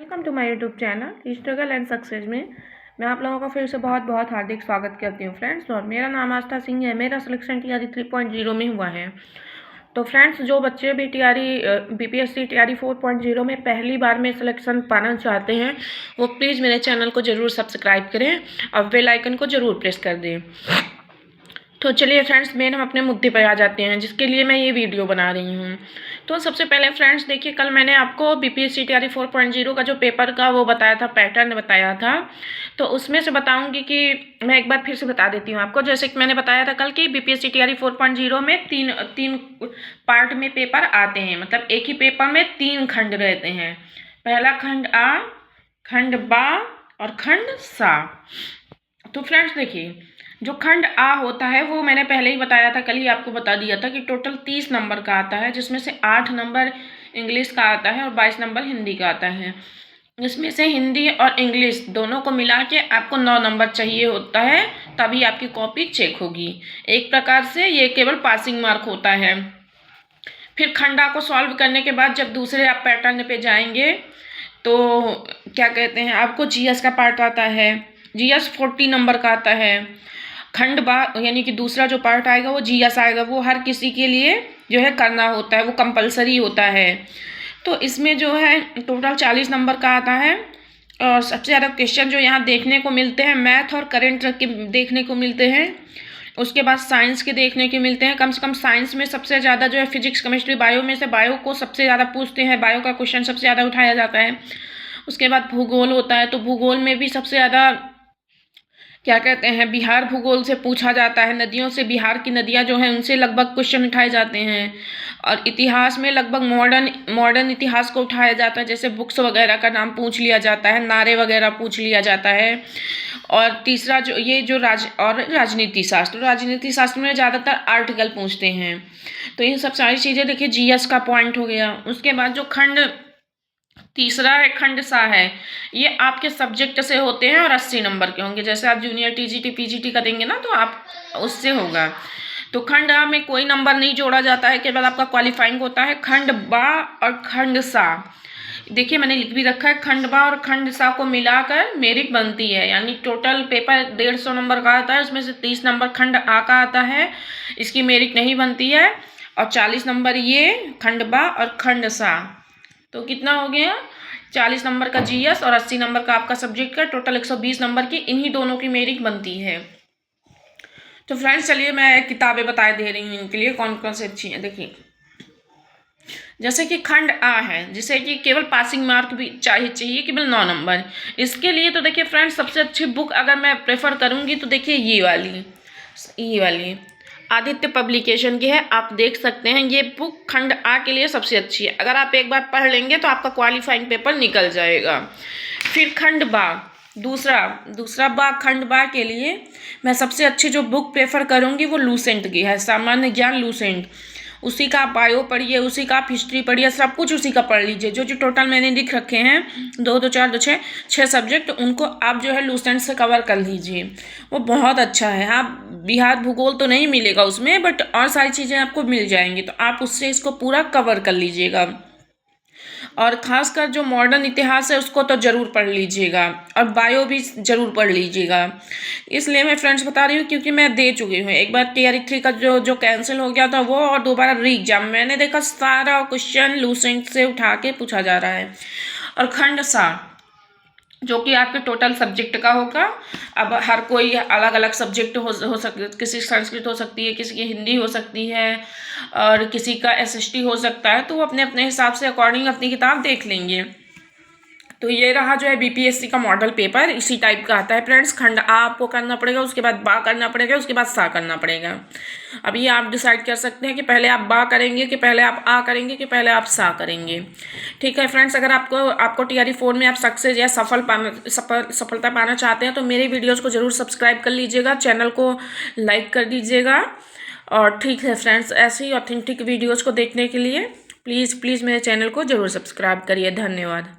Welcome to my YouTube channel struggle and success में मैं आप लोगों का फिर से बहुत बहुत हार्दिक स्वागत करती हूँ फ्रेंड्स। और मेरा नाम आस्था सिंह है। मेरा सिलेक्शन टीआरई 3.0 में हुआ है। तो फ्रेंड्स, जो बच्चे भी बीपीएससी टीआरई 4.0 में पहली बार में सिलेक्शन पाना चाहते हैं वो प्लीज़ मेरे चैनल को ज़रूर सब्सक्राइब करें और बेल आइकन को ज़रूर प्रेस कर दें। तो चलिए फ्रेंड्स, मेन हम अपने मुद्दे पर आ जाते हैं जिसके लिए मैं ये वीडियो बना रही हूँ। तो सबसे पहले फ्रेंड्स देखिए, कल मैंने आपको बीपीएससी टीआरई 4.0 का जो पेपर का वो बताया था, पैटर्न बताया था। तो उसमें से बताऊंगी कि मैं एक बार फिर से बता देती हूँ आपको। जैसे कि मैंने बताया था कल कि बीपीएससी टीआरई 4.0 में तीन पार्ट में पेपर आते हैं, मतलब एक ही पेपर में 3 खंड रहते हैं। पहला खंड आ, खंड बा और खंड सा। तो फ्रेंड्स देखिए, जो खंड आ होता है वो मैंने पहले ही बताया था, कल ही आपको बता दिया था कि टोटल 30 नंबर का आता है, जिसमें से 8 नंबर इंग्लिश का आता है और 22 नंबर हिंदी का आता है। इसमें से हिंदी और इंग्लिश दोनों को मिला के आपको 9 नंबर चाहिए होता है, तभी आपकी कॉपी चेक होगी। एक प्रकार से ये केवल पासिंग मार्क होता है। फिर खंड आ को सॉल्व करने के बाद जब दूसरे आप पैटर्न पे जाएंगे तो क्या कहते हैं, आपको जीएस का पार्ट आता है। जीएस 40 नंबर का आता है। खंड बा यानी कि दूसरा जो पार्ट आएगा वो जीएस आएगा, वो हर किसी के लिए जो है करना होता है, वो कंपलसरी होता है। तो इसमें जो है टोटल 40 नंबर का आता है। और सबसे ज़्यादा क्वेश्चन जो यहाँ देखने को मिलते हैं मैथ और करंट के देखने को मिलते हैं। उसके बाद साइंस के देखने के मिलते हैं। कम से कम साइंस में सबसे ज़्यादा जो है फिजिक्स, केमिस्ट्री, बायो में से बायो को सबसे ज़्यादा पूछते हैं, बायो का क्वेश्चन सबसे ज़्यादा उठाया जाता है। उसके बाद भूगोल होता है, तो भूगोल में भी सबसे ज़्यादा क्या कहते हैं, बिहार भूगोल से पूछा जाता है। नदियों से, बिहार की नदियाँ जो हैं उनसे लगभग क्वेश्चन उठाए जाते हैं। और इतिहास में लगभग मॉडर्न इतिहास को उठाया जाता है, जैसे बुक्स वगैरह का नाम पूछ लिया जाता है, नारे वगैरह पूछ लिया जाता है। और तीसरा जो ये जो राजनीति शास्त्र में ज़्यादातर आर्टिकल पूछते हैं। तो ये सब सारी चीज़ें देखिए जीएस का पॉइंट हो गया। उसके बाद जो खंड तीसरा है, खंड सा है, ये आपके सब्जेक्ट से होते हैं और 80 नंबर के होंगे। जैसे आप जूनियर टीजीटी पीजीटी का देंगे ना तो आप उससे होगा। तो खंड आ में कोई नंबर नहीं जोड़ा जाता है, केवल आपका क्वालिफाइंग होता है। खंड बा और खंड सा, देखिए मैंने लिख भी रखा है, खंड बा और खंड सा को मिलाकर मेरिट बनती है। यानी टोटल पेपर 150 नंबर का आता है, उसमें से 30 नंबर खंड आ का आता है, इसकी मेरिट नहीं बनती है। और 40 नंबर ये खंड बा और खंड सा। तो कितना हो गया, 40 नंबर का जीएस और 80 नंबर का आपका सब्जेक्ट का, टोटल 120 नंबर की इन्हीं दोनों की मेरिट बनती है। तो फ्रेंड्स चलिए मैं किताबें बता दे रही हूँ इनके लिए कौन कौन से अच्छी हैं। देखिए जैसे कि खंड आ है, जिसे कि केवल पासिंग मार्क भी चाहिए केवल 9 नंबर। इसके लिए तो देखिए फ्रेंड्स, सबसे अच्छी बुक अगर मैं प्रेफर करूँगी तो देखिए ये वाली आदित्य पब्लिकेशन की है, आप देख सकते हैं। ये बुक खंड आ के लिए सबसे अच्छी है। अगर आप एक बार पढ़ लेंगे तो आपका क्वालिफाइंग पेपर निकल जाएगा। फिर खंड बा, दूसरा बा, खंड बा के लिए मैं सबसे अच्छी जो बुक प्रेफर करूँगी वो लूसेंट की है, सामान्य ज्ञान लूसेंट। उसी का आप बायो पढ़िए, उसी का आप हिस्ट्री पढ़िए, सब कुछ उसी का पढ़ लीजिए। जो जो टोटल मैंने लिख रखे हैं 2 2 4 2 6 सब्जेक्ट, उनको आप जो है लूसेंट से कवर कर लीजिए। वो बहुत अच्छा है। आप बिहार भूगोल तो नहीं मिलेगा उसमें, बट और सारी चीज़ें आपको मिल जाएंगी, तो आप उससे इसको पूरा कवर कर लीजिएगा। और ख़ासकर जो मॉडर्न इतिहास है उसको तो ज़रूर पढ़ लीजिएगा, और बायो भी ज़रूर पढ़ लीजिएगा। इसलिए मैं फ्रेंड्स बता रही हूँ क्योंकि मैं दे चुकी हूँ एक बार टीआरई 3 का जो कैंसिल हो गया था वो, और दोबारा री एग्जाम मैंने देखा सारा क्वेश्चन लूसेंट से उठा के पूछा जा रहा है। और खंड सा जो कि आपके टोटल सब्जेक्ट का होगा। अब हर कोई अलग अलग सब्जेक्ट हो सकते, किसी संस्कृत हो सकती है, किसी की हिंदी हो सकती है, और किसी का एसएसटी हो सकता है। तो वो अपने अपने हिसाब से अकॉर्डिंग अपनी किताब देख लेंगे। तो ये रहा जो है बीपीएससी का मॉडल पेपर, इसी टाइप का आता है फ्रेंड्स। खंड आ आपको करना पड़ेगा, उसके बाद बा करना पड़ेगा, उसके बाद सा करना पड़ेगा। अब ये आप डिसाइड कर सकते हैं कि पहले आप बा करेंगे कि पहले आप आ करेंगे कि पहले आप सा करेंगे। ठीक है फ्रेंड्स, अगर आपको टीआरई 4 में आप सक्सेस या सफलता पाना चाहते हैं तो मेरे वीडियोज़ को ज़रूर सब्सक्राइब कर लीजिएगा, चैनल को लाइक कर दीजिएगा। और ठीक है फ्रेंड्स, ऐसे ही ऑथेंटिक वीडियोज़ को देखने के लिए प्लीज़ मेरे चैनल को ज़रूर सब्सक्राइब करिए। धन्यवाद।